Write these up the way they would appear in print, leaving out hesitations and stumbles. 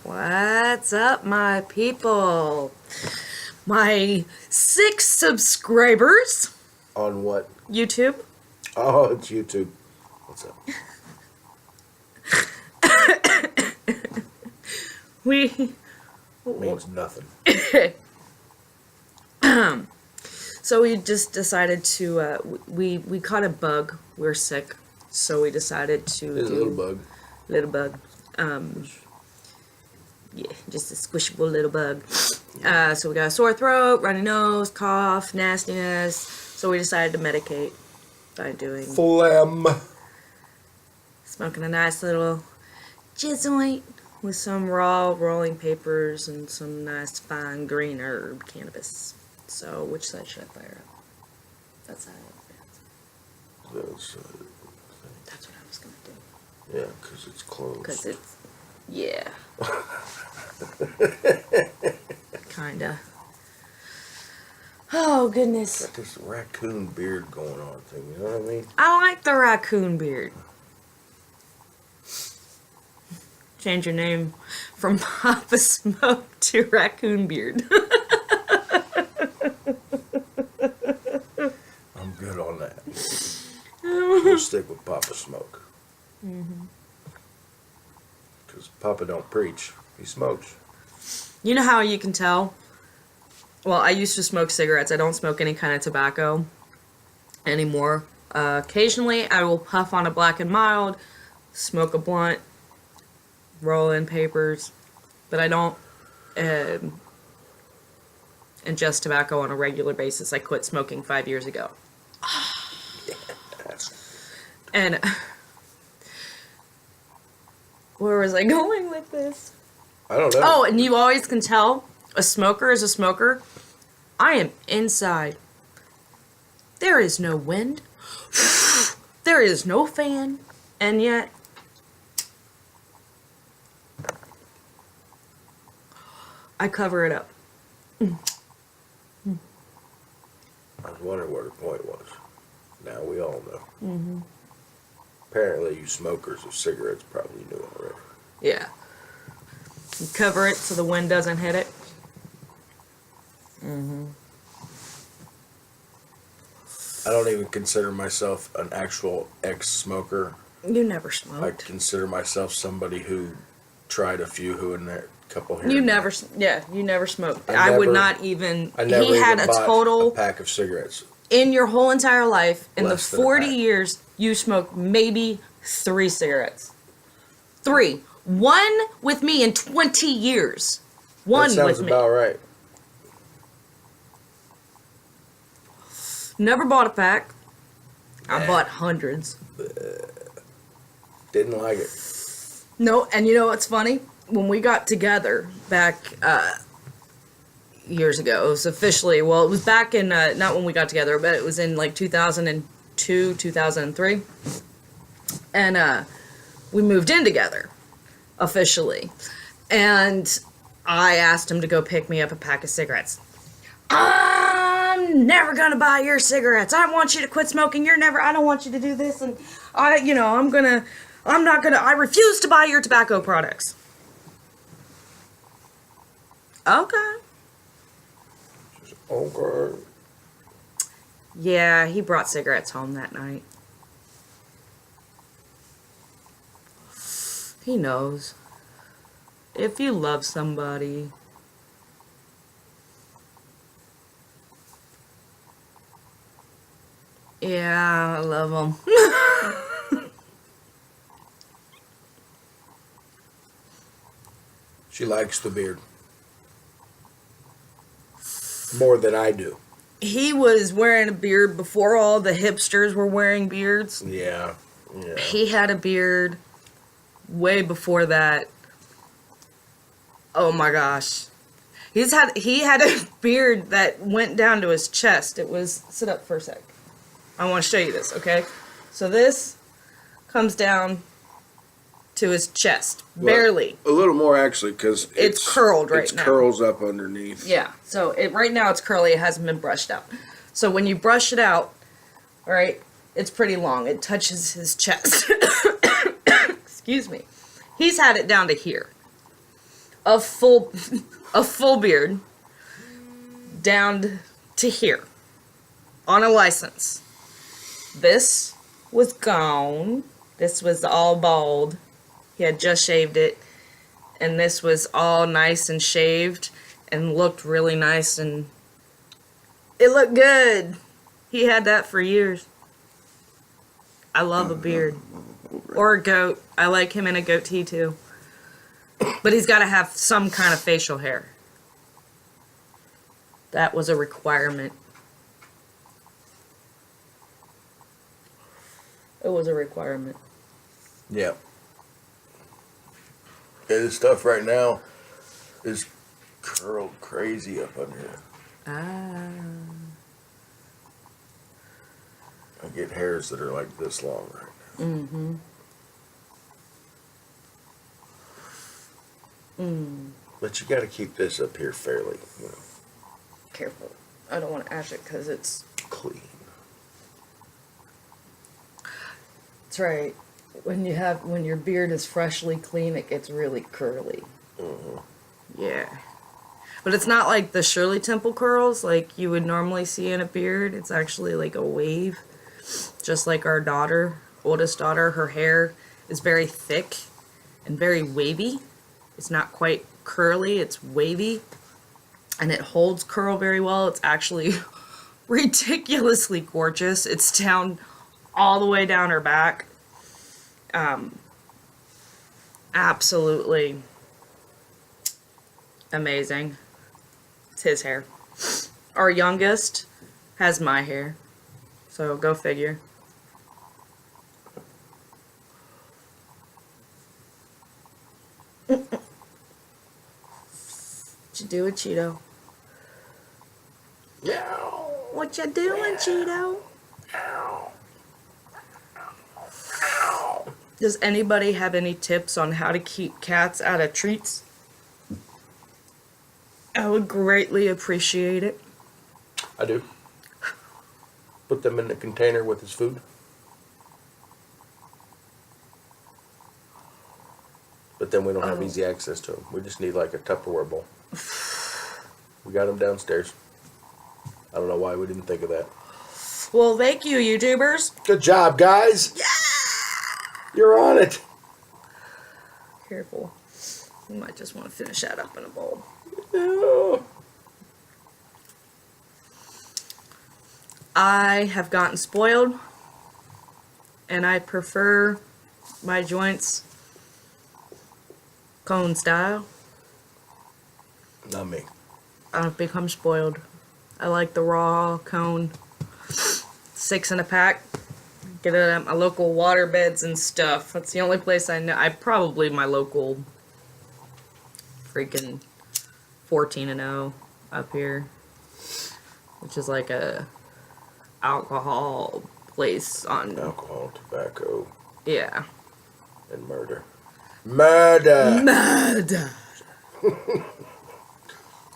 What's up, my people? My 6 subscribers. On what? YouTube. Oh, it's YouTube. What's up? Means nothing. So we just decided to, we caught a bug. We're sick. So we decided to It's a little bug. Little bug. Yeah, just a squishable little bug. So we got a sore throat, runny nose, cough, nastiness. So we decided to medicate by doing Phlegm. smoking a nice little joint with some raw rolling papers and some nice fine green herb cannabis. So which side should I fire up? That side. That's what I was gonna do. yeah, because it's closed. Because it's, yeah. Kinda. Oh, goodness. Got this raccoon beard going on thing, you know what I mean? I like the raccoon beard. Change your name from Papa Smoke to Raccoon Beard. I'm good on that. We'll stick with Papa Smoke. Because Papa don't preach. He smokes. You know how you can tell? Well, I used to smoke cigarettes. I don't smoke any kind of tobacco anymore. Occasionally, I will puff on a Black and Mild, smoke a blunt, roll in papers, but I don't ingest tobacco on a regular basis. I quit smoking 5 years ago. And where was I going with this? I don't know. Oh, and you always can tell a smoker is a smoker. I am inside. There is no wind. There is no fan. And yet, I cover it up. I was wondering where the point was. Now we all know. Apparently you smokers of cigarettes probably knew already. Yeah. You cover it so the wind doesn't hit it. I don't even consider myself an actual ex-smoker. You never I smoked. consider myself somebody who tried a few who and there, couple here. You and never, there. you never smoked. I I would never- not even, I never he had even a bought total, a pack of cigarettes. in your whole entire life, in Less the than a 40 pack. years, you smoked maybe 3 cigarettes. 3. 1 with me in 20 years. 1 That sounds with me. about right. Never bought a pack. I bought hundreds. Didn't like it. No, and you know what's funny? When we got together back years ago, it was officially, well, it was back in, not when we got together, but it was in like 2002, 2003. And we moved in together, officially. And I asked him to go pick me up a pack of cigarettes. I'm never gonna buy your cigarettes. I want you to quit smoking. I don't want you to do this. And I refuse to buy your tobacco products. Okay. Okay. Yeah, he brought cigarettes home that night. He knows. If you love somebody, yeah, I love them. She likes the beard. More than I do. He was wearing a beard before all the hipsters were wearing beards. Yeah. Yeah. He had a beard way before that. Oh my gosh. He had a beard that went down to his chest. It was, sit up for a sec. I want to show you this, okay? So this comes down to his chest, barely. A little more actually, because it's curled right now. It curls up underneath. Yeah. So right now it's curly. It hasn't been brushed out. So when you brush it out, all right, it's pretty long. It touches his chest. Excuse me. He's had it down to here. a full a full beard down to here on a license. This was gone. This was all bald. He had just shaved it. And this was all nice and shaved and looked really nice, and it looked good. He had that for years. I love a beard. Or a goat. I like him in a goatee too. But he's got to have some kind of facial hair. That was a requirement. It was a requirement. Yeah. Yeah, this stuff right now is curled crazy up under here. Ah. I get hairs that are like this long right now. Mm-hmm. Mm. But you got to keep this up here fairly, you know, Careful. I don't want to ash it because it's... clean. That's right. When your beard is freshly clean, it gets really curly. Mm-hmm. Yeah. But it's not like the Shirley Temple curls like you would normally see in a beard. It's actually like a wave. Just like our daughter, oldest daughter, her hair is very thick and very wavy. It's not quite curly, it's wavy. And it holds curl very well. It's actually ridiculously gorgeous. It's down all the way down her back. Absolutely amazing. It's his hair. Our youngest has my hair. So go figure. What you doing, Cheeto? Meow. What you doing, Cheeto? Meow. Does anybody have any tips on how to keep cats out of treats? I would greatly appreciate it. I do. Put them in the container with his food. But then we don't have easy access to them. We just need like a Tupperware bowl. We got them downstairs. I don't know why we didn't think of that. Well, thank you, YouTubers. Good job, guys. Yeah! You're on it. Careful. You might just want to finish that up in a bowl. Yeah. I have gotten spoiled, and I prefer my joints cone style. Not me. I've become spoiled. I like the raw cone. 6 in a pack. Get it at my local water beds and stuff. That's the only place I know. Probably my local freaking 14-0 up here, which is like a alcohol place on... Alcohol, tobacco, Yeah. and murder. Murder! Murder!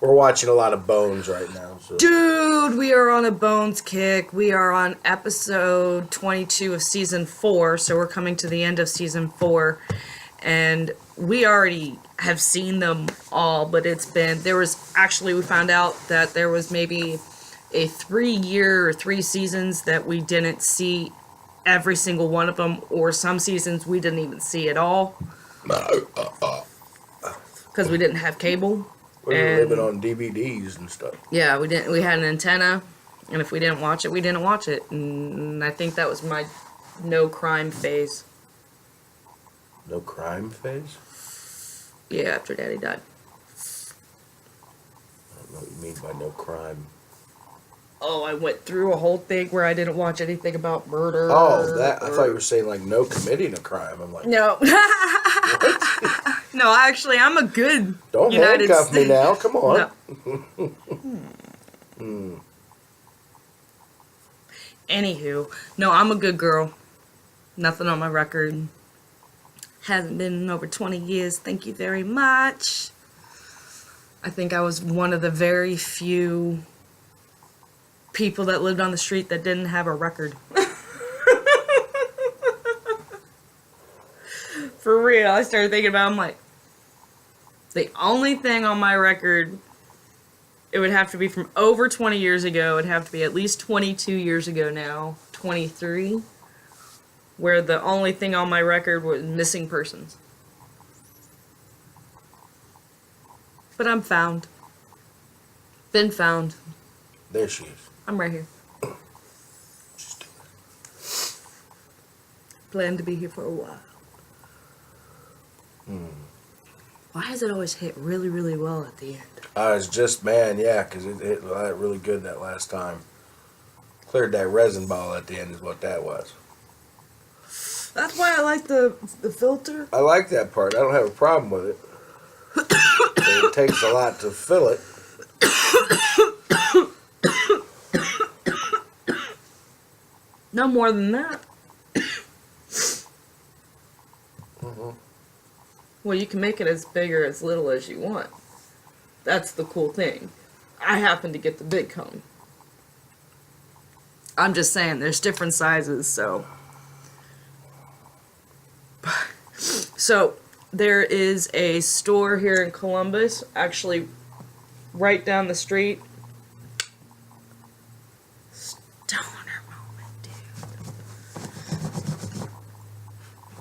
We're watching a lot of Bones right now. So. Dude, we are on a Bones kick. We are on episode 22 of season 4, so we're coming to the end of season 4. And we already have seen them all, but we found out that there was maybe a 3-year or 3 seasons that we didn't see every single one of them, or some seasons we didn't even see at all. Because we didn't have cable. We were living on DVDs and stuff. Yeah, we didn't. We had an antenna, and if we didn't watch it, we didn't watch it. And I think that was my no crime phase. No crime phase? Yeah, after Daddy died. I don't know what you mean by no crime. Oh, I went through a whole thing where I didn't watch anything about murder. Oh, that I thought you were saying like no committing a crime. I'm like, No. No, actually, I'm a good don't United handcuff me States. now. Come on. No. Anywho, no, I'm a good girl. Nothing on my record. Hasn't been in over 20 years. Thank you very much. I think I was one of the very few people that lived on the street that didn't have a record. For real, I started thinking about it, I'm like, The only thing on my record, it would have to be from over 20 years ago. It would have to be at least 22 years ago now. 23. Where the only thing on my record was missing persons. But I'm found. Been found. There she is. I'm right here. She's still Plan to be here for a while. Why does it always hit really, really well at the end? It's just, man, yeah, because it hit really good that last time. Cleared that resin ball at the end is what that was. That's why I like the filter. I like that part. I don't have a problem with it. It takes a lot to fill it. No more than that. Well, you can make it as big or as little as you want. That's the cool thing. I happen to get the big cone. I'm just saying, there's different sizes, so. So, there is a store here in Columbus, actually right down the street. Stoner moment, dude.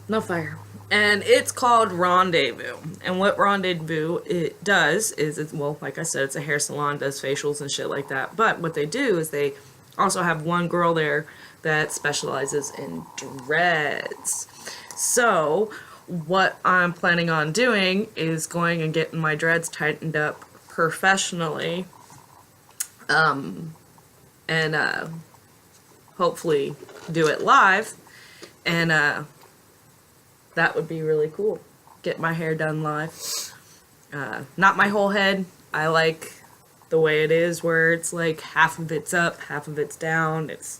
No fire. And it's called Rendezvous. And what Rendezvous it does is, it's, well, like I said, it's a hair salon, does facials and shit like that. But what they do is they also have one girl there that specializes in dreads. So, what I'm planning on doing is going and getting my dreads tightened up professionally. And hopefully do it live. And that would be really cool. Get my hair done live. Not my whole head. I like the way it is, where it's like half of it's up, half of it's down. It's,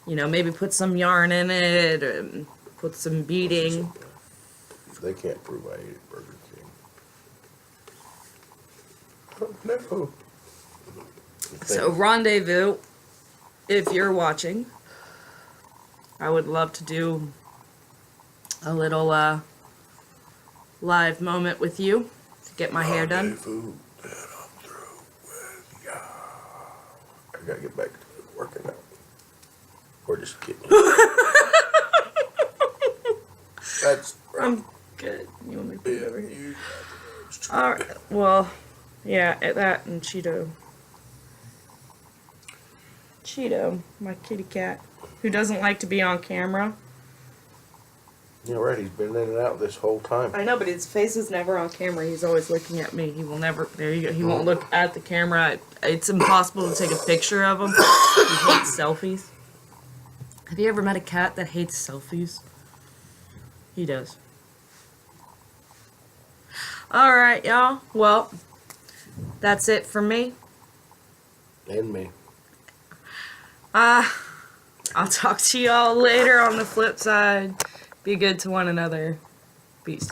you know, maybe put some yarn in it, and put some beading. They can't prove I ate at Burger King. Oh, no. So, Rendezvous, if you're watching, I would love to do a little live moment with you to get my hair done. Rendezvous, then I'm through with ya. I gotta get back to working out. Or just kidding. That's right. I'm good. You want me to put it over here? You Alright, well, yeah, that and Cheeto. Cheeto, my kitty cat, who doesn't like to be on camera. You're right, he's been in and out this whole time. I know, but his face is never on camera. He's always looking at me. He will never, there you go, he won't look at the camera. It's impossible to take a picture of him. He hates selfies. Have you ever met a cat that hates selfies? He does. Alright, y'all. Well, that's it for me. And me. I'll talk to y'all later on the flip side. Be good to one another. Peace.